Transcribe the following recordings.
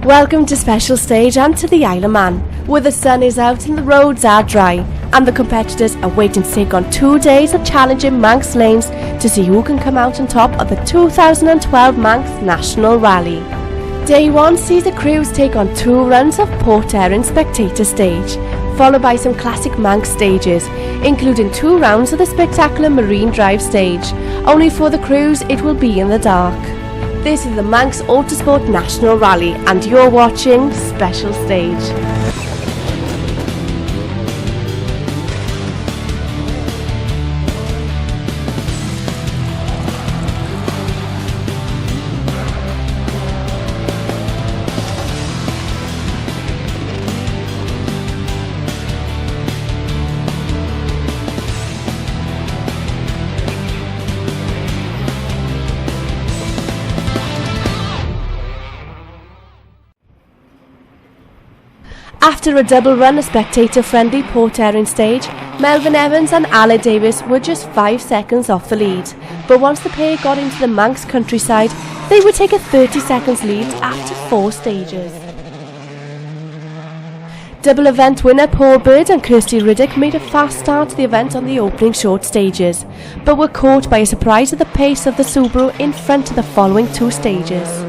Welcome to Special Stage and to the Isle of Man, where the sun is out and the roads are dry, and the competitors are waiting to take on 2 days of challenging Manx lanes to see who can come out on top of the 2012 Manx National Rally. Day 1 sees the crews take on 2 runs of Port Erin Spectator Stage, followed by some classic Manx stages, including 2 rounds of the spectacular Marine Drive stage. Only for the crews it will be in the dark. This is the Manx Autosport National Rally and you're watching Special Stage. After a double run of spectator-friendly Port Erin stage, Melvyn Evans and Ali Davis were just 5 seconds off the lead, but once the pair got into the Manx countryside, they would take a 30 seconds lead after 4 stages. Double event winner Paul Bird and Kirsty Riddick made a fast start to the event on the opening short stages, but were caught by a surprise at the pace of the Subaru in front of the following 2 stages.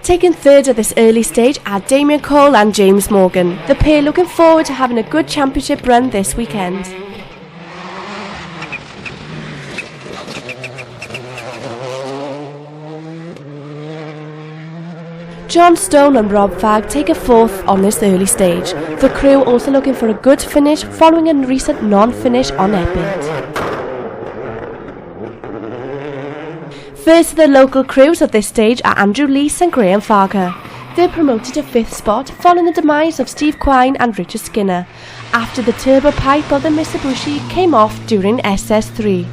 Taking third at this early stage are Damien Cole and James Morgan, the pair looking forward to having a good championship run this weekend. John Stone and Rob Fagg take a 4th on this early stage, the crew also looking for a good finish following a recent non-finish on Epping. First of the local crews at this stage are Andrew LEECE and Graham Farker. They're promoted to 5th spot following the demise of Steve QUINE and Richard Skinner, after the turbo pipe of the Mitsubishi came off during SS3.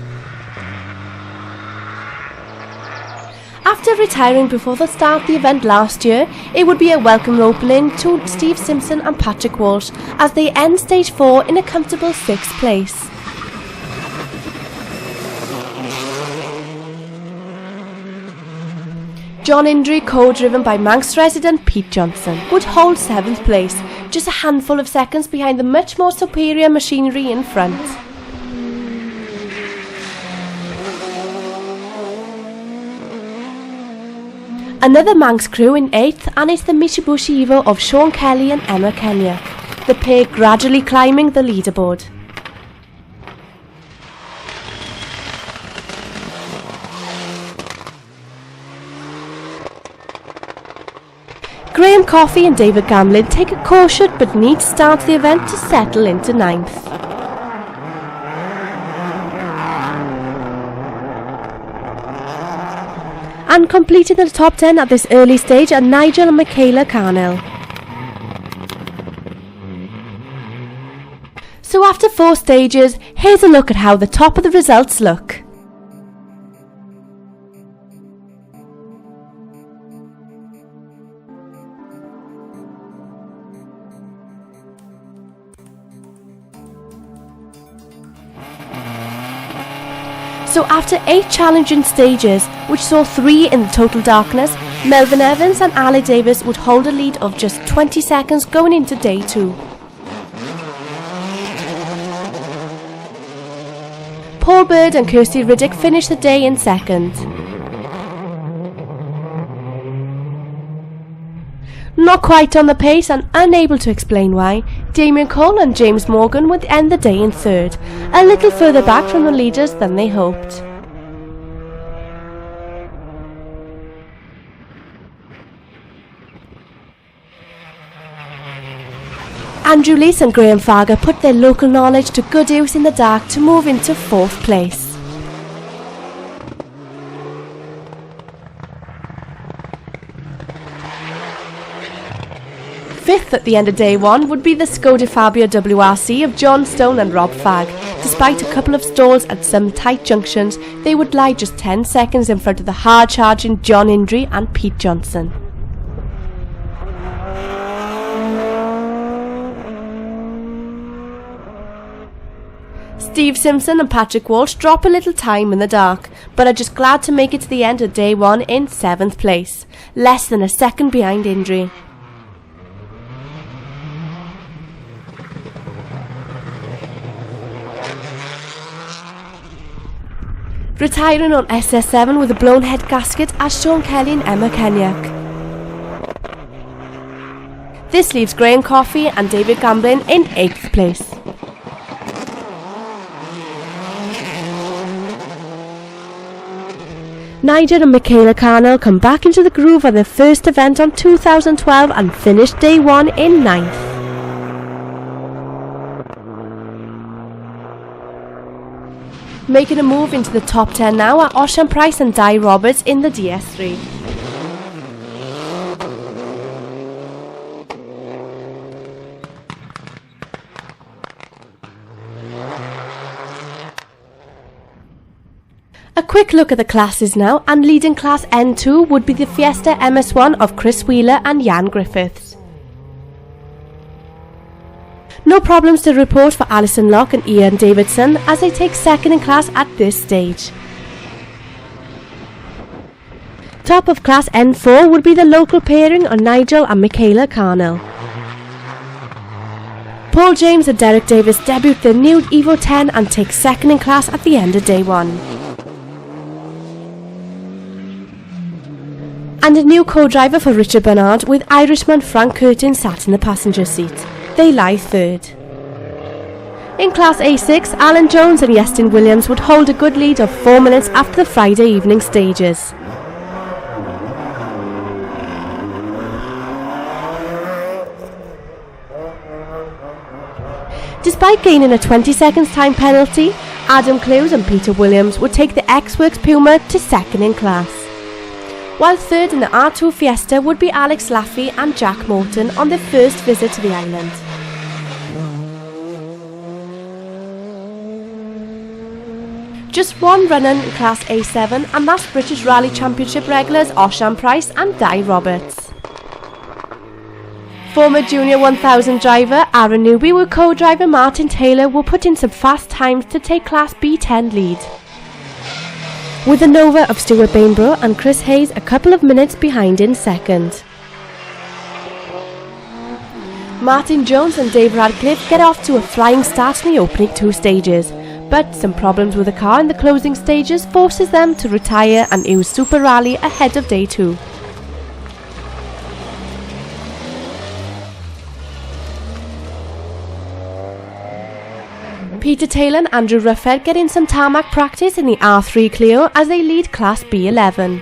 After retiring before the start of the event last year, it would be a welcome opening to Steve Simpson and Patrick Walsh as they end stage 4 in a comfortable 6th place. John Indry, co-driven by Manx resident Pete Johnson, would hold 7th place, just a handful of seconds behind the much more superior machinery in front. Another Manx crew in 8th, and it's the Mitsubishi Evo of Sean Kelly and Emma Kenya, the pair gradually climbing the leaderboard. Graham Coffey and David Gamlin take a cautious but neat start to the event to settle into 9th. And completing the top 10 at this early stage are Nigel and Michaela CANNELL. So after 4 stages, here's a look at how the top of the results look. So after 8 challenging stages, which saw 3 in the total darkness, Melvyn Evans and Ali Davis would hold a lead of just 20 seconds going into day 2. Paul Bird and Kirsty Riddick finished the day in 2nd. Not quite on the pace and unable to explain why, Damien Cole and James Morgan would end the day in 3rd, a little further back from the leaders than they hoped. Andrew LEECE and Graham Farker put their local knowledge to good use in the dark to move into 4th place. 5th at the end of day 1 would be the Skoda Fabia WRC of John Stone and Rob Fagg. Despite a couple of stalls at some tight junctions, they would lie just 10 seconds in front of the hard-charging John Indry and Pete Johnson. Steve Simpson and Patrick Walsh drop a little time in the dark, but are just glad to make it to the end of day 1 in 7th place, less than a second behind injury. Retiring on SS7 with a blown head gasket are Sean Kelly and Emma Kenyak. This leaves Graham Coffey and David Gamblin in 8th place. Nigel and Michaela Cannell come back into the groove on their first event on 2012 and finished day 1 in 9th. Making a move into the top 10 now are OSIAN, PRYCE and Di Roberts in the DS3. A quick look at the classes now, and leading class N2 would be the Fiesta MS1 of Chris Wheeler and Jan Griffiths. No problems to report for Alison Locke and Ian Davidson as they take second in class at this stage. Top of class N4 would be the local pairing of Nigel and Michaela Cannell. Paul James and Derek Davis debut their new Evo 10 and take second in class at the end of day 1. And a new co-driver for Richard Bernard with Irishman Frank Curtin sat in the passenger seat. They lie third. In Class A6, Alan Jones and Yestin Williams would hold a good lead of 4 minutes after the Friday evening stages. Despite gaining a 20 seconds time penalty, Adam Clews and Peter Williams would take the X-Works Puma to second in class. While third in the R2 Fiesta would be Alex Laffey and Jack Morton on their first visit to the island. Just one runner in Class A7, and that's British Rally Championship regulars OSIAN, PRYCE and Di Roberts. Former Junior 1000 driver Aaron Newby with co-driver Martin Taylor will put in some fast times to take Class B10 lead, with the Nova of Stuart Bainborough and Chris Hayes a couple of minutes behind in second. Martin Jones and Dave Radcliffe get off to a flying start in the opening 2 stages, but some problems with the car in the closing stages forces them to retire and use Super Rally ahead of day 2. Peter Taylor and Andrew Ruffhead get in some tarmac practice in the R3 Clio as they lead Class B11.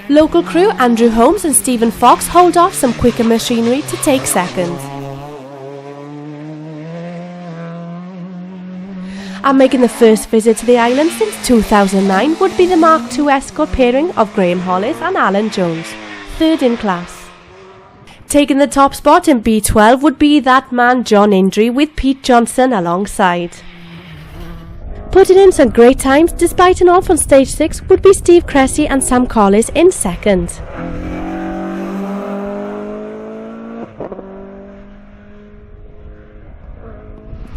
Local crew Andrew Holmes and Stephen Fox hold off some quicker machinery to take second. And making the first visit to the island since 2009 would be the Mark II Escort pairing of Graham Hollis and Alan Jones, third in class. Taking the top spot in B12 would be that man John Indry with Pete Johnson alongside. Putting in some great times despite an off on stage 6 would be Steve Cressy and Sam Collis in second.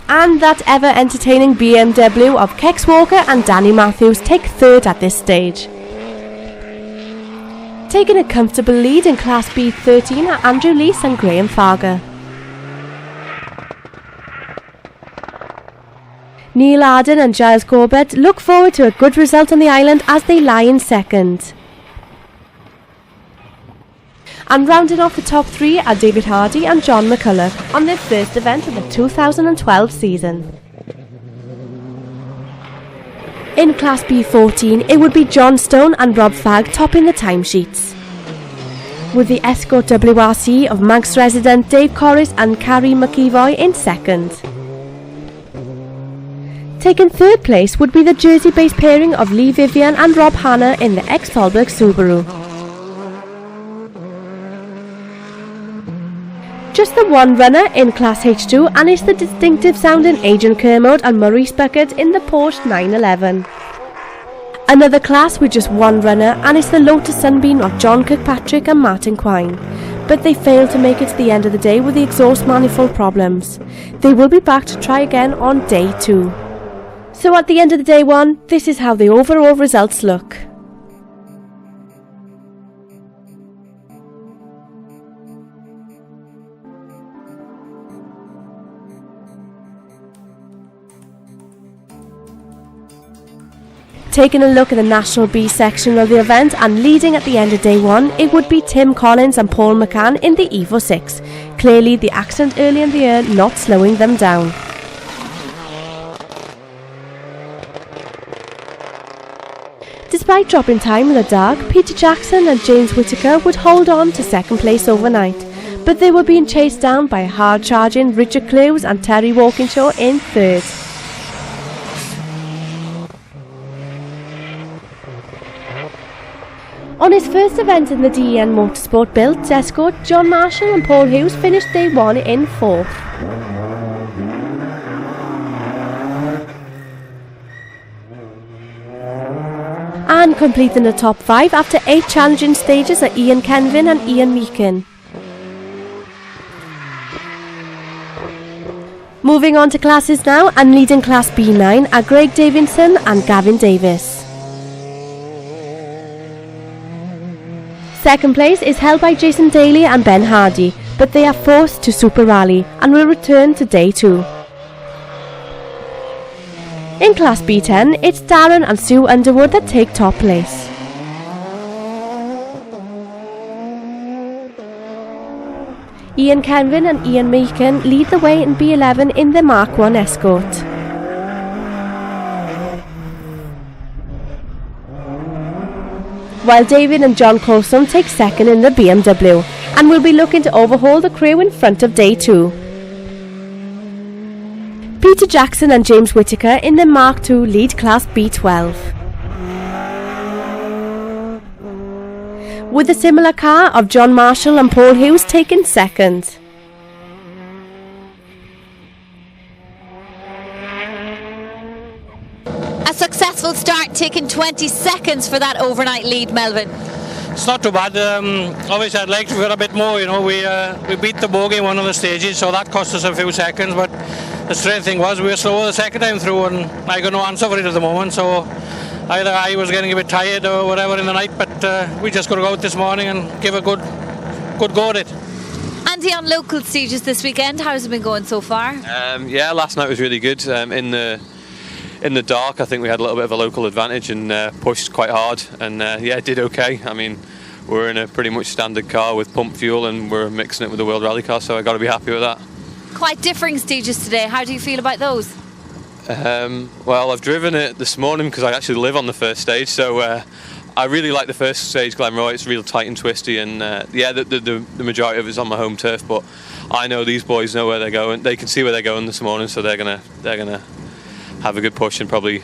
And that ever entertaining BMW of Kex Walker and Danny Matthews take third at this stage. Taking a comfortable lead in Class B13 are Andrew LEECE and Graham Farger. Neil Arden and Giles Corbett look forward to a good result on the island as they lie in second. And rounding off the top 3 are David Hardy and John McCullough on their first event of the 2012 season. In Class B14, it would be John Stone and Rob Fagg topping the timesheets, with the Escort WRC of Manx resident Dave Corris and Carrie McEvoy in second. Taking third place would be the Jersey-based pairing of Lee Vivian and Rob Hanna in the ex-Thalberg Subaru. Just the one runner in Class H2, and it's the distinctive sounding Adrian Kermode and Maurice Bucket in the Porsche 911. Another class with just one runner, and it's the Lotus Sunbeam of John Kirkpatrick and Martin QUINE. but they failed to make it to the end of the day with the exhaust manifold problems. They will be back to try again on day 2. So at the end of the day 1, this is how the overall results look. Taking a look at the National B section of the event, and leading at the end of day 1, it would be Tim Collins and Paul McCann in the Evo 6. Clearly the accident early in the year not slowing them down. Despite dropping time in the dark, Peter Jackson and James Whittaker would hold on to second place overnight, but they were being chased down by hard-charging Richard Clews and Terry Walkinshaw in third. On his first event in the DEN Motorsport Built Escort, John Marshall and Paul Hughes finished day 1 in 4th. And completing the top 5 after 8 challenging stages are Ian Kenvin and Ian Meakin. Moving on to classes now, and leading Class B9 are Greg Davidson and Gavin Davis. Second place is held by Jason Daly and Ben Hardy, but they are forced to Super Rally and will return to day 2. In Class B10, it's Darren and Sue Underwood that take top place. Ian Kenvin and Ian Meakin lead the way in B11 in the Mark 1 Escort. While David and John Coulson take second in the BMW and will be looking to overhaul the crew in front of day 2. Peter Jackson and James Whittaker in the Mark II lead Class B12. With a similar car of John Marshall and Paul Hughes taking second. A successful start, taking 20 seconds for that overnight lead, Melvyn. It's not too bad. Obviously I'd like to get a bit more, you know. We beat the bogey in one of the stages, so that cost us a few seconds, but the strange thing was we were slower the second time through, and I got no answer for it at the moment, so either I was getting a bit tired or whatever in the night, but we just got to go out this morning and give a good go at it. Andy, on local stages this weekend, how's it been going so far? Yeah, last night was really good. In the dark, I think we had a little bit of a local advantage and pushed quite hard, and yeah, did okay. I mean, we're in a pretty much standard car with pump fuel, and we're mixing it with the World Rally car, so I got to be happy with that. Quite differing stages today. How do you feel about those? Well, I've driven it this morning because I actually live on the first stage, so I really like the first stage, Glenroy. It's real tight and twisty, and yeah, the majority of it's on my home turf, but I know these boys know where they're going. They can see where they're going this morning, so they're gonna have a good push and probably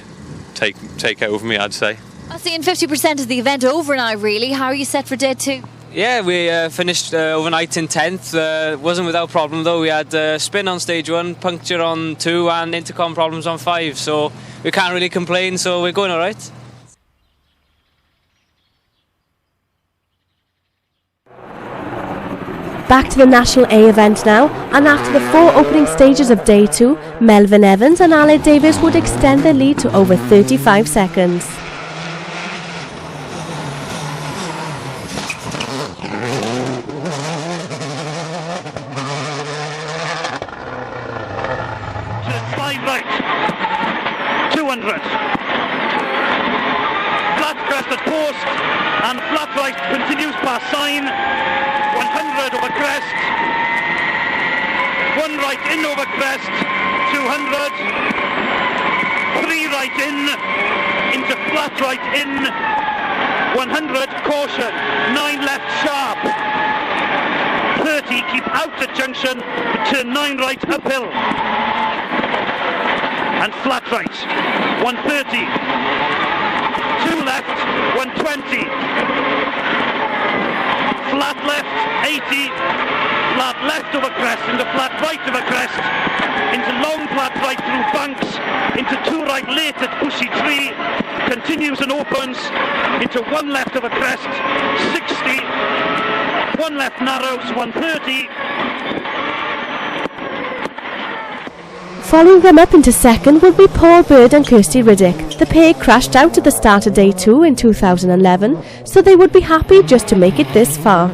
take over me, I'd say. I'm seeing 50% of the event over now, really. How are you set for day 2? Yeah, we finished overnight in 10th. Wasn't without problem though. We had spin on stage 1, puncture on 2 and intercom problems on 5, so we can't really complain, so we're going alright. Back to the National A event now, and after the 4 opening stages of day 2, Melvyn Evans and Aled Davis would extend their lead to over 35 seconds. Slide right, 200. Flat crest at post, and flat right continues past sign. 100 over crest, 1 right in over crest, 200, 3 right in, into flat right in, 100, caution, 9 left sharp, 30, keep out at junction, turn 9 right uphill, and flat right, 130, 2 left, 120, flat left, 80, flat left over crest, into flat right over crest, into long flat right through banks, into 2 right late at Bushy Tree, continues and opens, into 1 left over crest, 60, 1 left narrows, 130. Following them up into second would be Paul Bird and Kirsty Riddick. The pair crashed out at the start of day 2 in 2011, so they would be happy just to make it this far.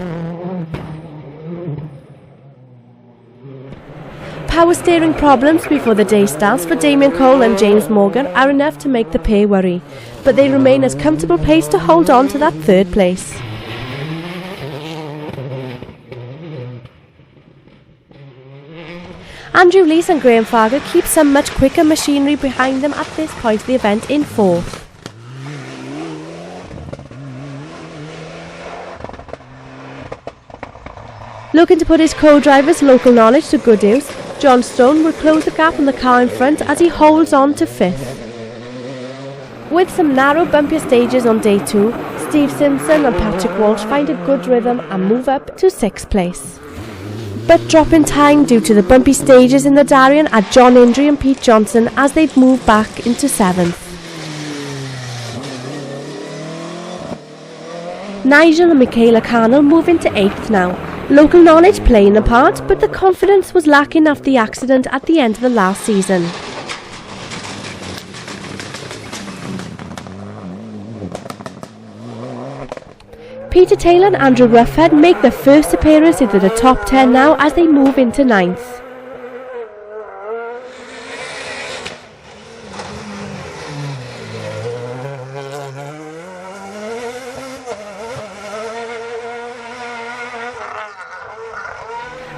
Power steering problems before the day starts for Damien Cole and James Morgan are enough to make the pair worry, but they remain at comfortable pace to hold on to that third place. Andrew LEECE and Graham Farger keep some much quicker machinery behind them at this point of the event in fourth. Looking to put his co-driver's local knowledge to good use, John Stone will close the gap on the car in front as he holds on to fifth. With some narrow bumpier stages on day 2, Steve Simpson and Patrick Walsh find a good rhythm and move up to 6th place. But drop in time due to the bumpy stages in the Darien are John Indry and Pete Johnson as they've moved back into 7th. Nigel and Michaela Cannell move into 8th now. Local knowledge playing a part, but the confidence was lacking after the accident at the end of the last season. Peter Taylor and Andrew Ruffhead make their first appearance into the top 10 now as they move into 9th.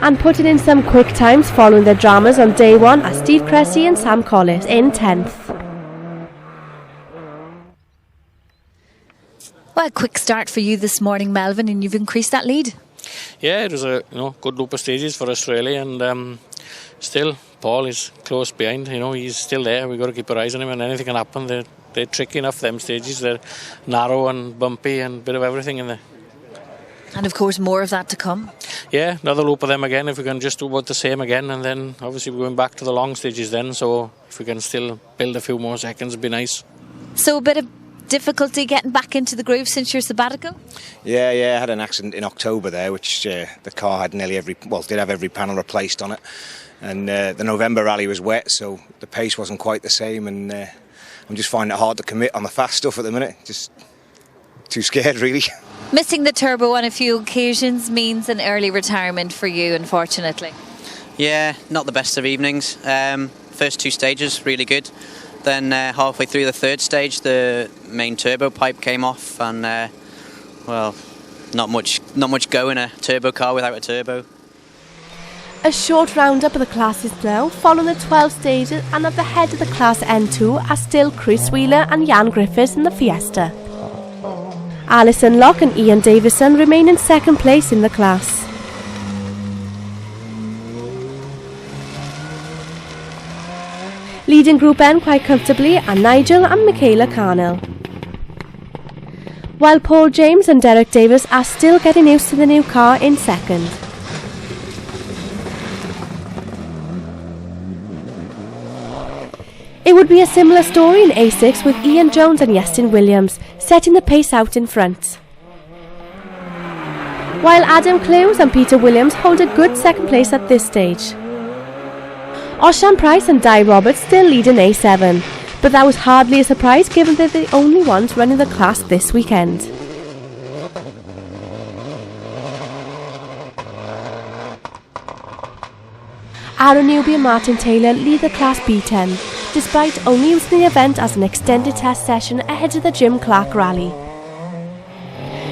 And putting in some quick times following their dramas on day 1 are Steve Cressey and Sam Collis in 10th. Well, a quick start for you this morning, Melvyn, and you've increased that lead. Yeah, it was a good loop of stages for Australia, and still Paul is close behind. He's still there. We've got to keep our eyes on him, and anything can happen. They're tricky enough, them stages. They're narrow and bumpy and a bit of everything in there. And of course more of that to come. Yeah, another loop of them again. If we can just do about the same again, and then obviously we're going back to the long stages then, so if we can still build a few more seconds, it'd be nice. So a bit of difficulty getting back into the groove since your sabbatical? Yeah, I had an accident in October there, which the car had did have every panel replaced on it, and the November rally was wet, so the pace wasn't quite the same, and I'm just finding it hard to commit on the fast stuff at the minute. Just too scared, really. Missing the turbo on a few occasions means an early retirement for you, unfortunately. Yeah, not the best of evenings. First 2 stages, really good. Then halfway through the 3rd stage, the main turbo pipe came off, and well, not much go in a turbo car without a turbo. A short roundup of the classes now, following the 12 stages, and at the head of the class N2 are still Chris Wheeler and Jan Griffiths in the Fiesta. Alison Locke and Ian Davison remain in 2nd place in the class. Leading Group N quite comfortably are Nigel and Michaela Cannell, while Paul James and Derek Davis are still getting used to the new car in 2nd. It would be a similar story in A6 with Ian Jones and Justin Williams setting the pace out in front, while Adam Clewes and Peter Williams hold a good 2nd place at this stage. OSIAN Price and Di Roberts still lead in A7, but that was hardly a surprise given they're the only ones running the class this weekend. Aaron Newby and Martin Taylor lead the Class B10, despite only using the event as an extended test session ahead of the Jim Clark Rally.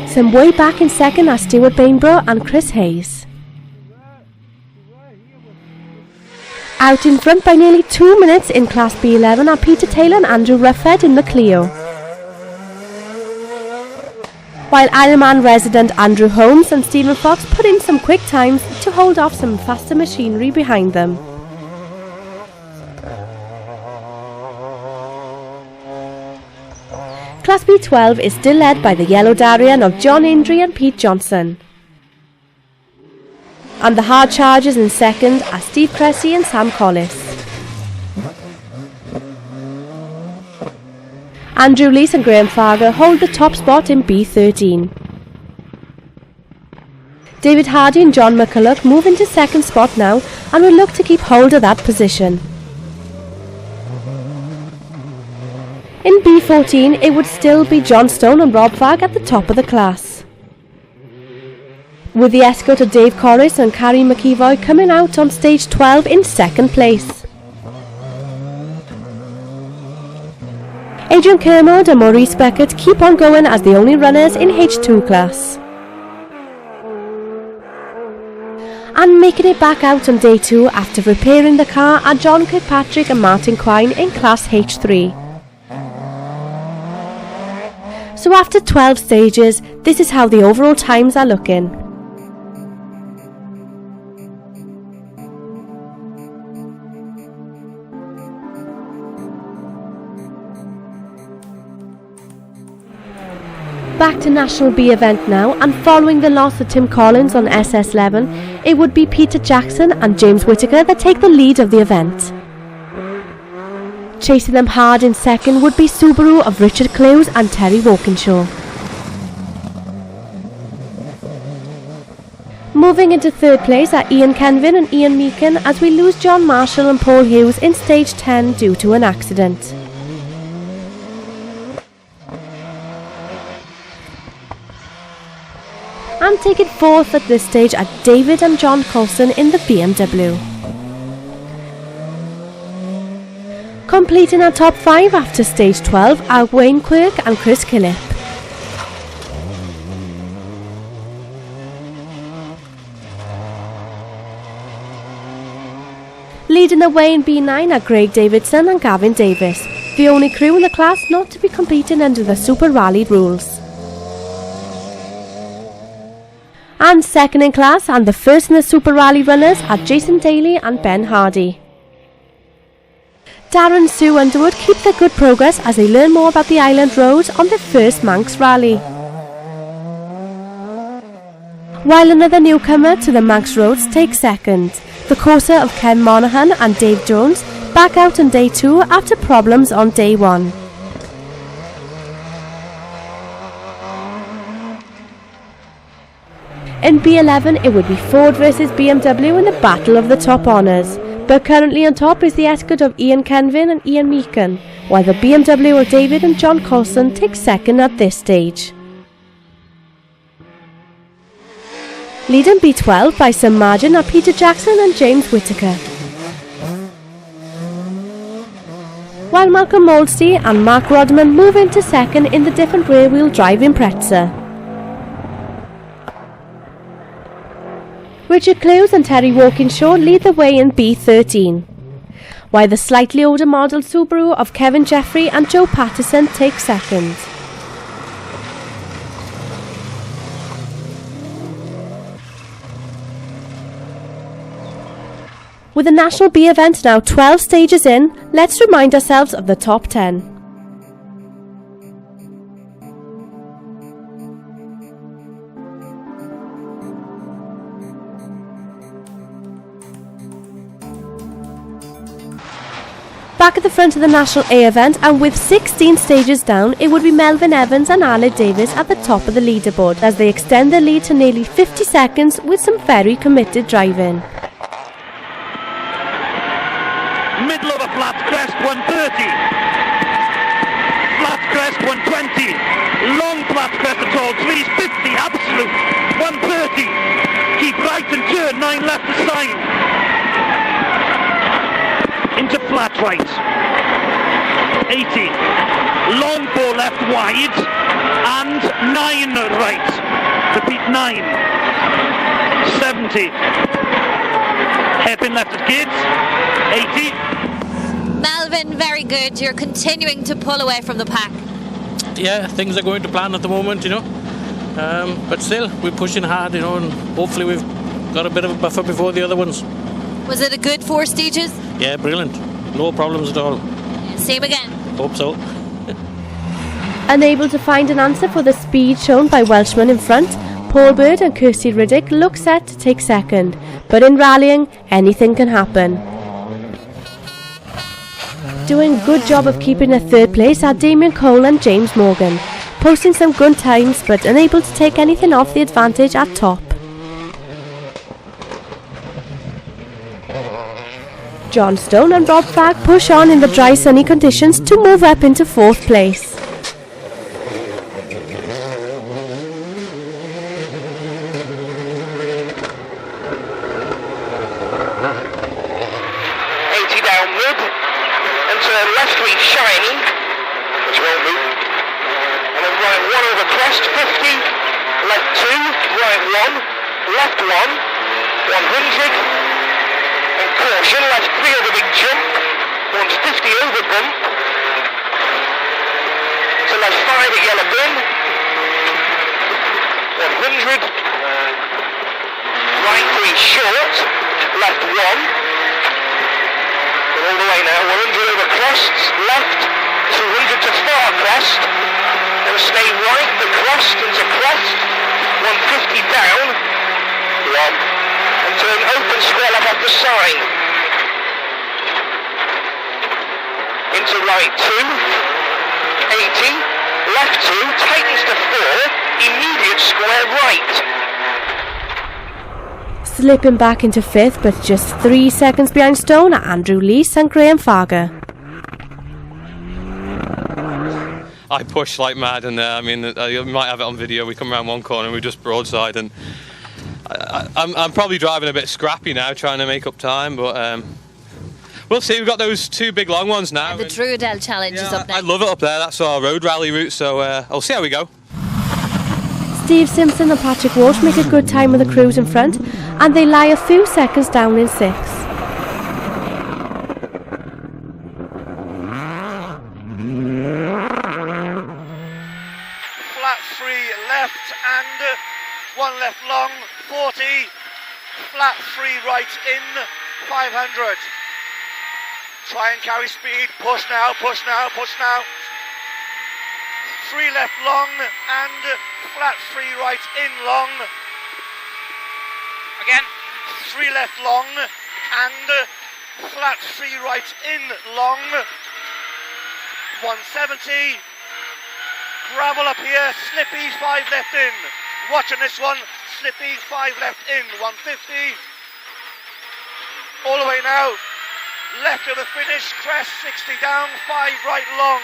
Some way back in 2nd are Stuart Bainborough and Chris Hayes. Out in front by nearly 2 minutes in Class B11 are Peter Taylor and Andrew Ruffhead in the Clio, while Ironman resident Andrew Holmes and Stephen Fox put in some quick times to hold off some faster machinery behind them. Class B12 is still led by the Yellow Darien of John Indry and Pete Johnson, and the hard chargers in 2nd are Steve Cressey and Sam Collis. Andrew LEECE and Graham Farger hold the top spot in B13. David Hardy and John McCulloch move into second spot now and will look to keep hold of that position. In B14 it would still be John Stone and Rob Fagg at the top of the class, with the escort of Dave Corris and Carrie McEvoy coming out on stage 12 in second place. Adrian Kermode and Maurice Beckett keep on going as the only runners in H2 class. And making it back out on day 2 after repairing the car are John Kirkpatrick and Martin QUINE in class H3. So after 12 stages, this is how the overall times are looking. Back to National B event now, and following the loss of Tim Collins on SS11, it would be Peter Jackson and James Whittaker that take the lead of the event. Chasing them hard in second would be Subaru of Richard Clewes and Terry Walkinshaw. Moving into third place are Ian Kenvin and Ian Meakin as we lose John Marshall and Paul Hughes in stage 10 due to an accident. And taking fourth at this stage are David and John Coulson in the BMW. Completing our top 5 after stage 12 are Wayne Quirk and Chris Killip. Leading the way in B9 are Craig Davidson and Gavin Davis, the only crew in the class not to be competing under the Super Rally rules. And second in class and the first in the Super Rally runners are Jason Daly and Ben Hardy. Darren and Sue Underwood keep their good progress as they learn more about the island roads on their first Manx Rally. While another newcomer to the Manx roads takes second, the Corsa of Ken Monaghan and Dave Jones back out on day 2 after problems on day 1. In B11 it would be Ford versus BMW in the battle of the top honours, but currently on top is the escort of Ian Kenvin and Ian Meakin, while the BMW of David and John Coulson take second at this stage. Leading B12 by some margin are Peter Jackson and James Whittaker, while Malcolm Moldstee and Mark Rodman move into second in the different rear-wheel drive Impreza. Richard Clewes and Terry Walkinshaw lead the way in B13, while the slightly older model Subaru of Kevin Jeffrey and Joe Patterson take second. With the National B event now 12 stages in, let's remind ourselves of the top 10. Back at the front of the National A event, and with 16 stages down, it would be Melvyn Evans and Aled Davis at the top of the leaderboard as they extend their lead to nearly 50 seconds with some very committed driving. Middle of a flat crest, 130. Flat crest, 120. Long flat crest at all trees, 50, absolute, 130. Keep right and turn, 9 left to sign. Into flat right, 80, long 4 left wide, and 9 right, repeat 9, 70, hairpin left at gates, 80. Melvyn, very good. You're continuing to pull away from the pack. Yeah, things are going to plan at the moment, you know, but still we're pushing hard, you know, and hopefully we've got a bit of a buffer before the other ones. Was it a good 4 stages? Yeah, brilliant. No problems at all. Same again. Hope so. Unable to find an answer for the speed shown by Welshman in front, Paul Bird and Kirsty Riddick look set to take second, but in rallying, anything can happen. Doing a good job of keeping a third place are Damien Cole and James Morgan, posting some good times but unable to take anything off the advantage at top. John Stone and Rob Fagg push on in the dry sunny conditions to move up into 4th place. Slipping back into 5th, but just 3 seconds behind Stone are Andrew LEECE and Graham Farger. I pushed like mad, and I mean, you might have it on video. We come around one corner and we just broadside, and I'm probably driving a bit scrappy now, trying to make up time, but we'll see. We've got those 2 big long ones now. And the Druidel Challenge is up next. I love it up there. That's our road rally route, so I'll see how we go. Steve Simpson and Patrick Walsh make a good time with the crews in front, and they lie a few seconds down in 6th. Flat 3 left and 1 left long, 40. Flat 3 right in, 500. Try and carry speed, push now, push now, push now. 3 left long and flat 3 right in long. Again, 3 left long and flat 3 right in long. 170. Gravel up here, slippy, 5 left in. Watching this one, slippy, 5 left in. 150. All the way now. Left of the finish, crest 60 down, 5 right long.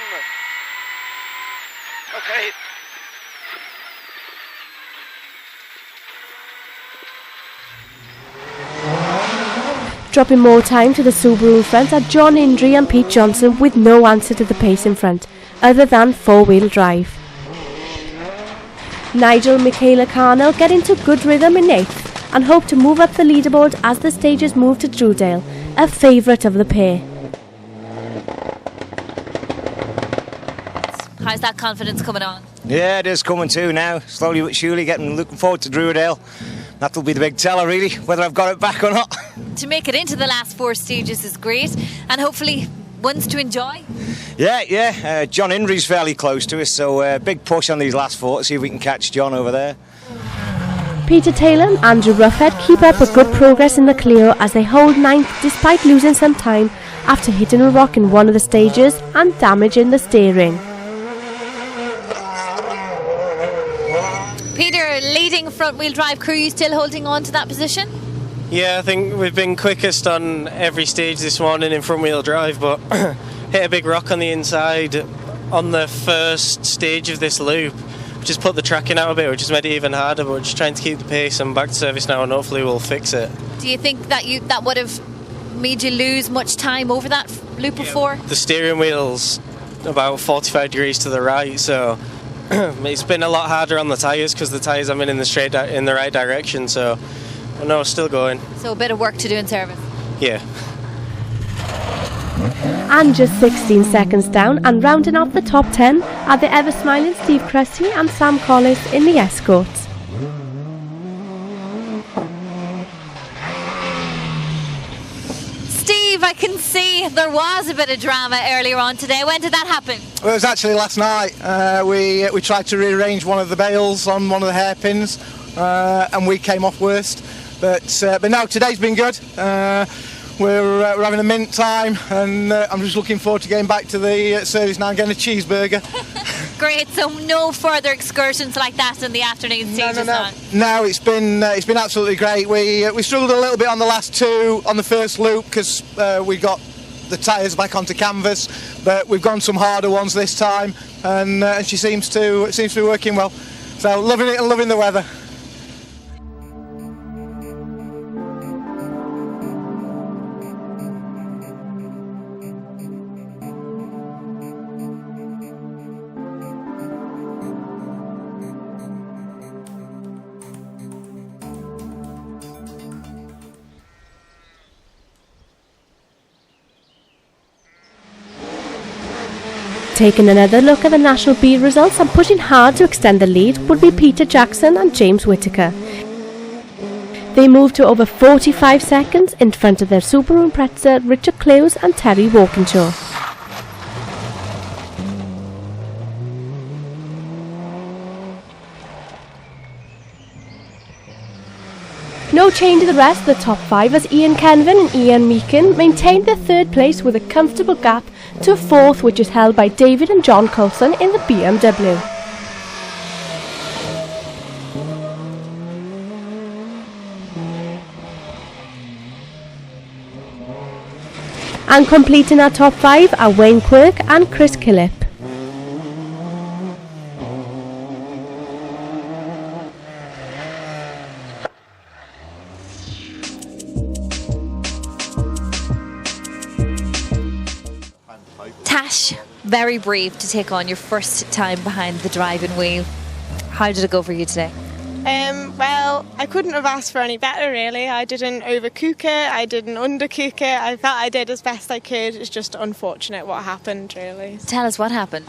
Okay. Dropping more time to the Subaru in front are John Indry and Pete Johnson with no answer to the pace in front, other than 4-wheel drive. Nigel and Michaela Carnell get into good rhythm in 8th and hope to move up the leaderboard as the stages move to Drewdale, a favourite of the pair. How's that confidence coming on? Yeah, it is coming too now. Slowly but surely, looking forward to Drewdale. That'll be the big teller, really, whether I've got it back or not. To make it into the last 4 stages is great, and hopefully ones to enjoy. Yeah. John Indry's fairly close to us, so big push on these last 4 to see if we can catch John over there. Peter Taylor and Andrew Ruffhead keep up with good progress in the Clio as they hold 9th despite losing some time after hitting a rock in one of the stages and damaging the steering. Peter, leading front-wheel drive crew, you still holding on to that position? Yeah, I think we've been quickest on every stage this morning in front-wheel drive, but hit a big rock on the inside on the first stage of this loop. We just put the tracking out a bit, which has made it even harder, but we're just trying to keep the pace and back to service now, and hopefully we'll fix it. Do you think that would have made you lose much time over that loop before? The steering wheel's about 45 degrees to the right, so it's been a lot harder on the tyres because the tyres have been in the right direction, so no, still going. So a bit of work to do in service. Yeah. And just 16 seconds down and rounding off the top 10 are the ever-smiling Steve Cressey and Sam Collis in the Escorts. Steve, I can see there was a bit of drama earlier on today. When did that happen? Well, it was actually last night. We tried to rearrange one of the bails on one of the hairpins, and we came off worst. But no, today's been good. We're having a mint time, and I'm just looking forward to getting back to the service now and getting a cheeseburger. Great, so no further excursions like that in the afternoon stages on? No, it's been absolutely great. We struggled a little bit on the last two on the first loop because we got the tyres back onto canvas, but we've gone some harder ones this time, and she seems to be working well. So loving it and loving the weather. Taking another look at the National B results and pushing hard to extend the lead would be Peter Jackson and James Whittaker. They moved to over 45 seconds in front of their Subaru Impreza Richard Clewes and Terry Walkinshaw. No change in the rest of the top 5 as Ian Kenvin and Ian Meakin maintained their third place with a comfortable gap to fourth, which is held by David and John Coulson in the BMW. And completing our top 5 are Wayne Quirk and Chris Killip. Tash, very brave to take on your first time behind the driving wheel. How did it go for you today? Well, I couldn't have asked for any better really. I didn't overcook it, I didn't undercook it. I felt I did as best I could. It's just unfortunate what happened really. Tell us what happened.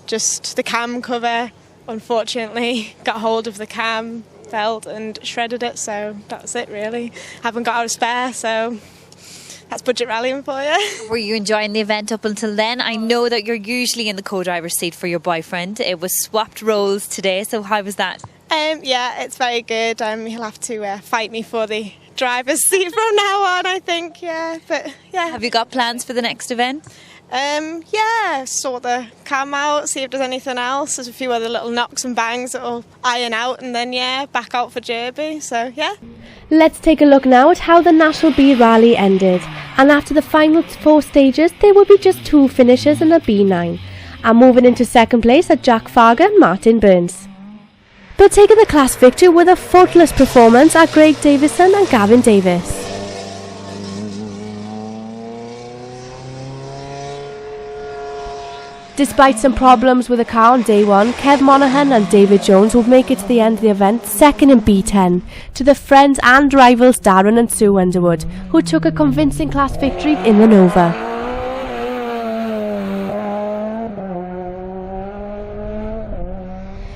Just the cam cover, unfortunately, got hold of the cam belt and shredded it, so that's it really. Haven't got a spare, so that's budget rallying for you. Were you enjoying the event up until then? I know that you're usually in the co-driver's seat for your boyfriend. It was swapped roles today, so how was that? Yeah, it's very good. He'll have to fight me for the driver's seat from now on, I think, yeah. But yeah. Have you got plans for the next event? Yeah, sort the cam out, see if there's anything else. There's a few other little knocks and bangs that'll iron out, and then yeah, back out for Derby, so yeah. Let's take a look now at how the National B Rally ended, and after the final 4 stages there will be just 2 finishers in a B9, and moving into second place are Jack Farger and Martin Burns. But taking the class victory with a faultless performance are Greg Davison and Gavin Davis. Despite some problems with the car on day 1, Kev Monaghan and David Jones would make it to the end of the event second in B10, to the friends and rivals Darren and Sue Underwood, who took a convincing class victory in the Nova.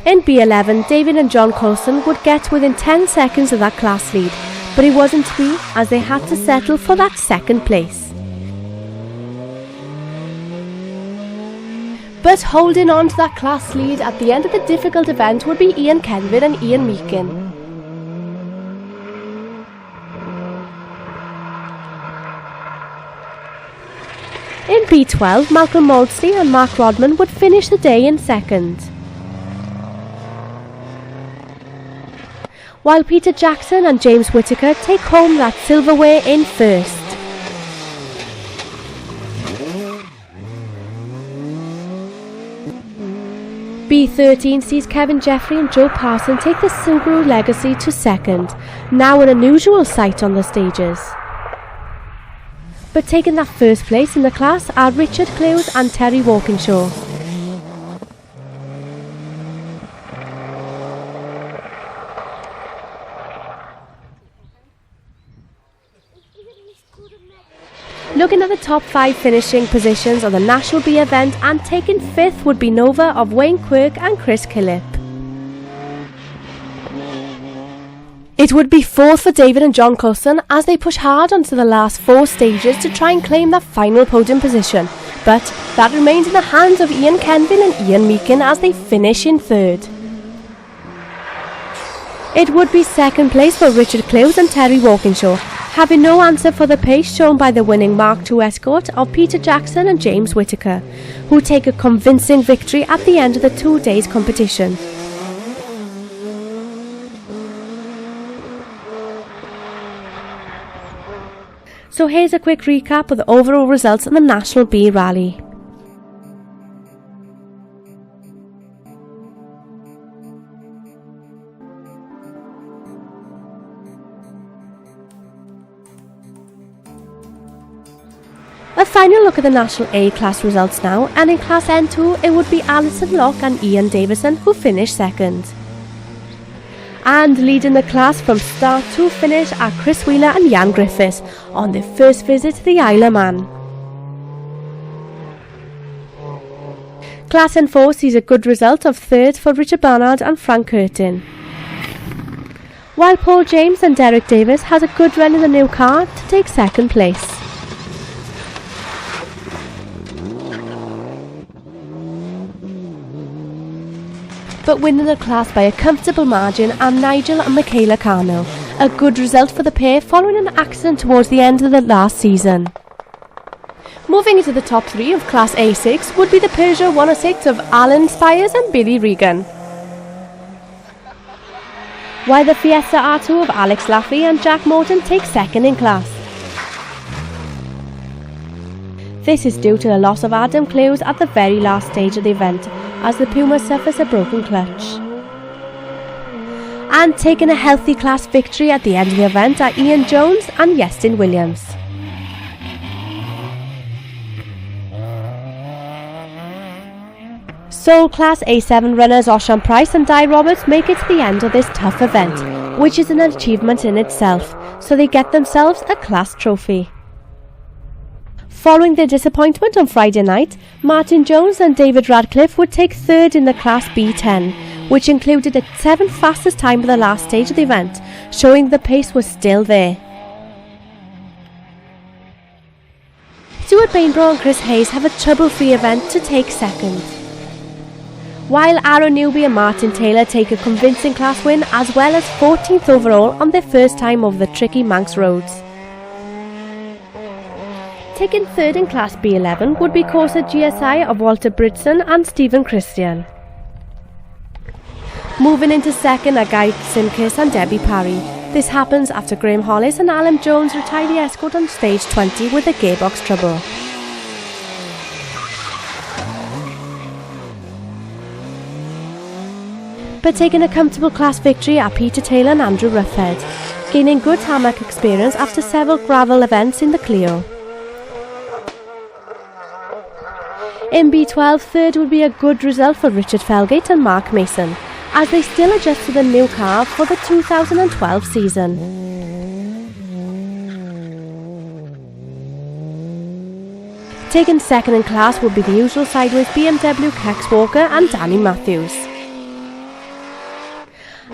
In B11, David and John Coulson would get within 10 seconds of that class lead, but it wasn't to be as they had to settle for that second place. But holding on to that class lead at the end of the difficult event would be Ian Kenvin and Ian Meakin. In B12, Malcolm Maudsley and Mark Rodman would finish the day in second, while Peter Jackson and James Whittaker take home that silverware in first. B13 sees Kevin Jeffrey and Joe Parson take the Subaru Legacy to second, now an unusual sight on the stages. But taking that first place in the class are Richard Clewes and Terry Walkinshaw. Looking at the top 5 finishing positions of the National B event, and taking 5th would be Nova of Wayne Quirk and Chris Killip. It would be 4th for David and John Coulson as they push hard onto the last 4 stages to try and claim that final podium position, but that remains in the hands of Ian Kenvin and Ian Meakin as they finish in 3rd. It would be 2nd place for Richard Clewes and Terry Walkinshaw. having no answer for the pace shown by the winning Mark II escort of Peter Jackson and James Whittaker, who take a convincing victory at the end of the 2 days competition. So here's a quick recap of the overall results in the National B Rally. A final look at the National A class results now, and in Class N2 it would be Alison Locke and Ian Davison who finished second. And leading the class from start to finish are Chris Wheeler and Jan Griffiths on their first visit to the Isle of Man. Class N4 sees a good result of third for Richard Barnard and Frank Curtin, while Paul James and Derek Davis has a good run in the new car to take second place. But winning the class by a comfortable margin are Nigel and Michaela CANNELL, a good result for the pair following an accident towards the end of the last season. Moving into the top three of Class A6 would be the Peugeot 106 of Alan Spires and Billy Regan, while the Fiesta R2 of Alex Laffey and Jack Morton take second in class. This is due to the loss of Adam Clews at the very last stage of the event, as the Puma suffers a broken clutch. And taking a healthy class victory at the end of the event are Ian Jones and Yestin Williams. So Class A7 runners OSIAN PRYCE and Di Roberts make it to the end of this tough event, which is an achievement in itself, so they get themselves a class trophy. Following their disappointment on Friday night, Martin Jones and David Radcliffe would take third in the Class B10, which included the 7th fastest time of the last stage of the event, showing the pace was still there. Stuart Bainborough and Chris Hayes have a trouble-free event to take second, while Aaron Newby and Martin Taylor take a convincing class win as well as 14th overall on their first time over the tricky Manx roads. Taking third in Class B11 would be Corsa GSI of Walter Bridson and Stephen Christian. Moving into second are Guy Simkis and Debbie Parry. This happens after Graham Hollis and Alan Jones retire the escort on stage 20 with a gearbox trouble. But taking a comfortable class victory are Peter Taylor and Andrew Ruffhead, gaining good tarmac experience after several gravel events in the Clio. In B12, third would be a good result for Richard Felgate and Mark Mason, as they still adjust to the new car for the 2012 season. Taking second in class would be the usual sideways BMW Kex Walker and Danny Matthews.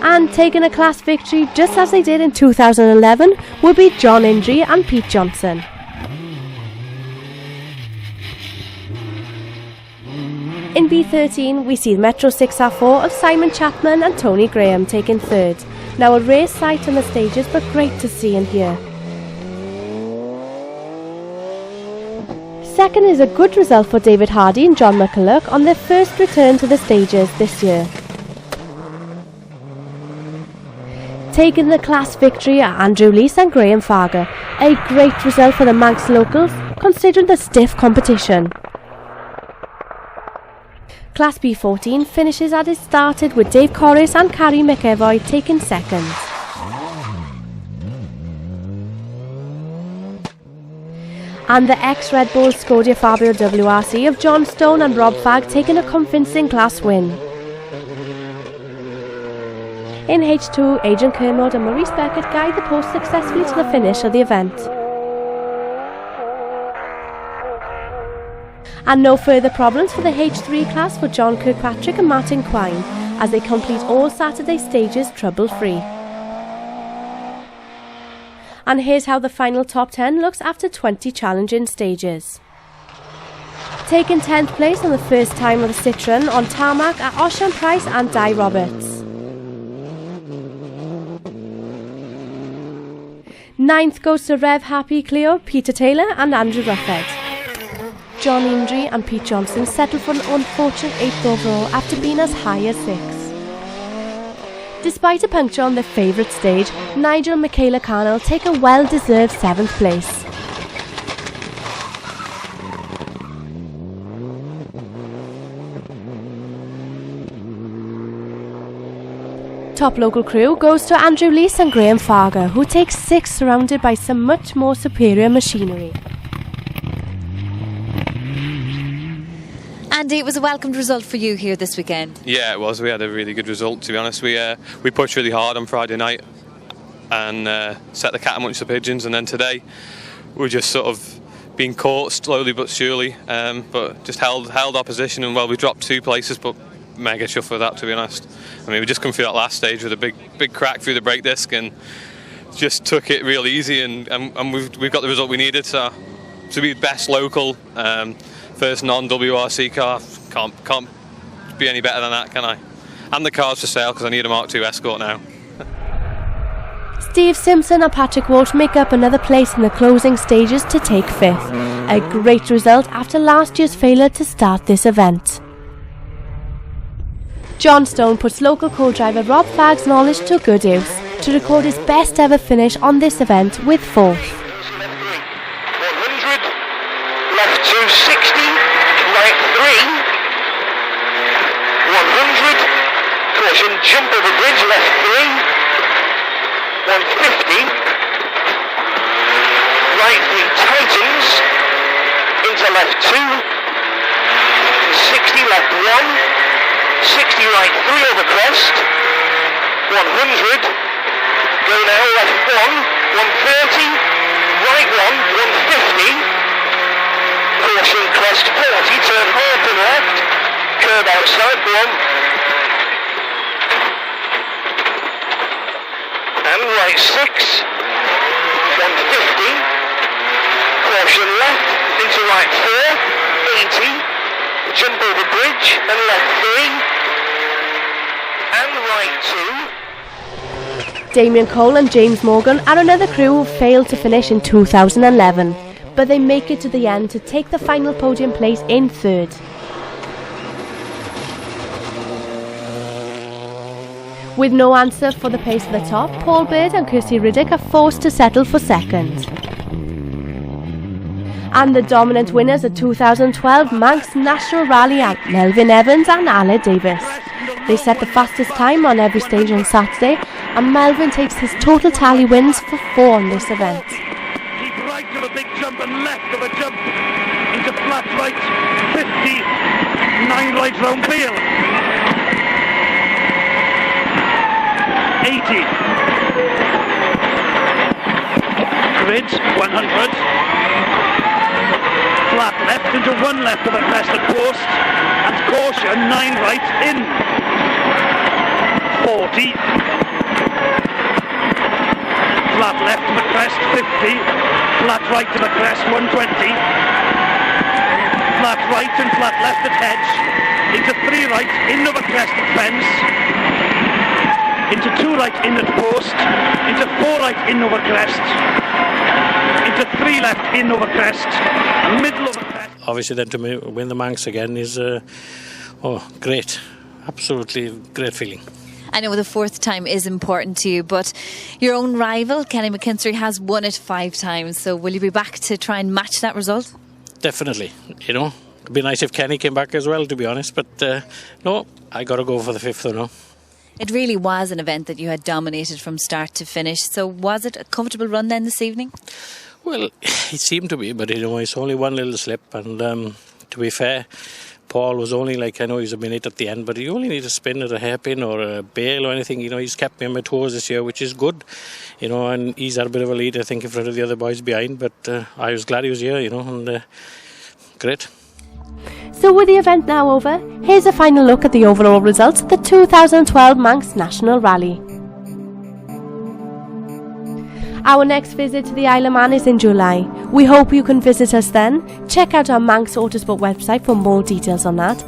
And taking a class victory just as they did in 2011 would be John Indry and Pete Johnson. In B13 we see the Metro 6R4 of Simon Chapman and Tony Graham taking third. Now a rare sight on the stages, but great to see and hear. Second is a good result for David Hardy and John McCulloch on their first return to the stages this year. Taking the class victory are Andrew Leese and Graham Farger, a great result for the Manx locals considering the stiff competition. Class B14 finishes as it started with Dave Corris and Carrie McEvoy taking second. And the ex-Red Bull Scodia Fabio WRC of John Stone and Rob Fagg taking a convincing class win. In H2, Adrian Kermode and Maurice Beckett guide the post successfully to the finish of the event. And no further problems for the H3 class for John Kirkpatrick and Martin Quine, as they complete all Saturday stages trouble-free. And here's how the final top 10 looks after 20 challenging stages. Taking 10th place on the first time of the Citroën on tarmac are OSIAN PRYCE and Di Roberts. Ninth goes to Rev Happy Cleo, Peter Taylor and Andrew Ruffhead. John Indry and Pete Johnson settled for an unfortunate 8th overall after being as high as 6th. Despite a puncture on their favourite stage, Nigel and Michaela Cannell take a well-deserved 7th place. Top local crew goes to Andrew LEECE and Graham Farger, who take 6th surrounded by some much more superior machinery. Andy, it was a welcomed result for you here this weekend. Yeah, it was. We had a really good result, to be honest. We pushed really hard on Friday night and set the cat amongst the pigeons, and then today we're just sort of being caught slowly but surely, but just held our position, and well, we dropped 2 places, but mega chuffed with that, to be honest. I mean, we just come through that last stage with a big crack through the brake disc and just took it real easy, and we've got the result we needed. So to be best local, first non-WRC car, can't be any better than that, can I? And the car's for sale because I need a Mark II Escort now. Steve Simpson and Patrick Walsh make up another place in the closing stages to take 5th. A great result after last year's failure to start this event. John Stone puts local co-driver Rob Fagg's knowledge to good use to record his best ever finish on this event with 4th. 100, left 260, right 3, 100, caution jump over bridge, left 3, 150, right 3 tightens, into left 2, 60 left 1, 60 right 3 over crest, 100, go now left 1, 130, right 1, 150, caution crest 40, turn hairpin left, curb outside, go on, and right 6, 150, caution left, into right 4, 80, jump over bridge, and left 3, and right 2. Damien Cole and James Morgan are another crew who failed to finish in 2011, but they make it to the end to take the final podium place in 3rd. With no answer for the pace at the top, Paul Bird and Kirsty Riddick are forced to settle for 2nd. And the dominant winners of 2012 Manx National Rally are Melvyn Evans and Ala Davis. They set the fastest time on every stage on Saturday, and Melvyn takes his total tally wins for 4 on this event. Keep right of a big jump and left of a jump into flat right, 50, 9 right round Beale, 80, grid 100, flat left into 1 left of a crest at post, and caution 9 right in, 40, flat left of a crest 50, flat right of a crest 120, flat right and flat left at hedge, into 3 right in of a crest at fence, into 2 right in at post, into 4 right in over crest, into 3 left in over crest, middle of a crest. Obviously then to win the Manx again is great, absolutely great feeling. I know the 4th time is important to you, but your own rival, Kenny McKinstry, has won it 5 times, so will you be back to try and match that result? Definitely, it'd be nice if Kenny came back as well, to be honest, but no, I got to go for the 5th though, no. It really was an event that you had dominated from start to finish, so was it a comfortable run then this evening? Well, it seemed to be, but it's only one little slip, and to be fair, Paul was only I know he's a minute at the end, but you only need a spin or a hairpin or a bail or anything. He's kept me on my toes this year, which is good, and he's had a bit of a lead, I think, in front of the other boys behind, but I was glad he was here, and great. So with the event now over, here's a final look at the overall results of the 2012 Manx National Rally. Our next visit to the Isle of Man is in July. We hope you can visit us then. Check out our Manx Autosport website for more details on that.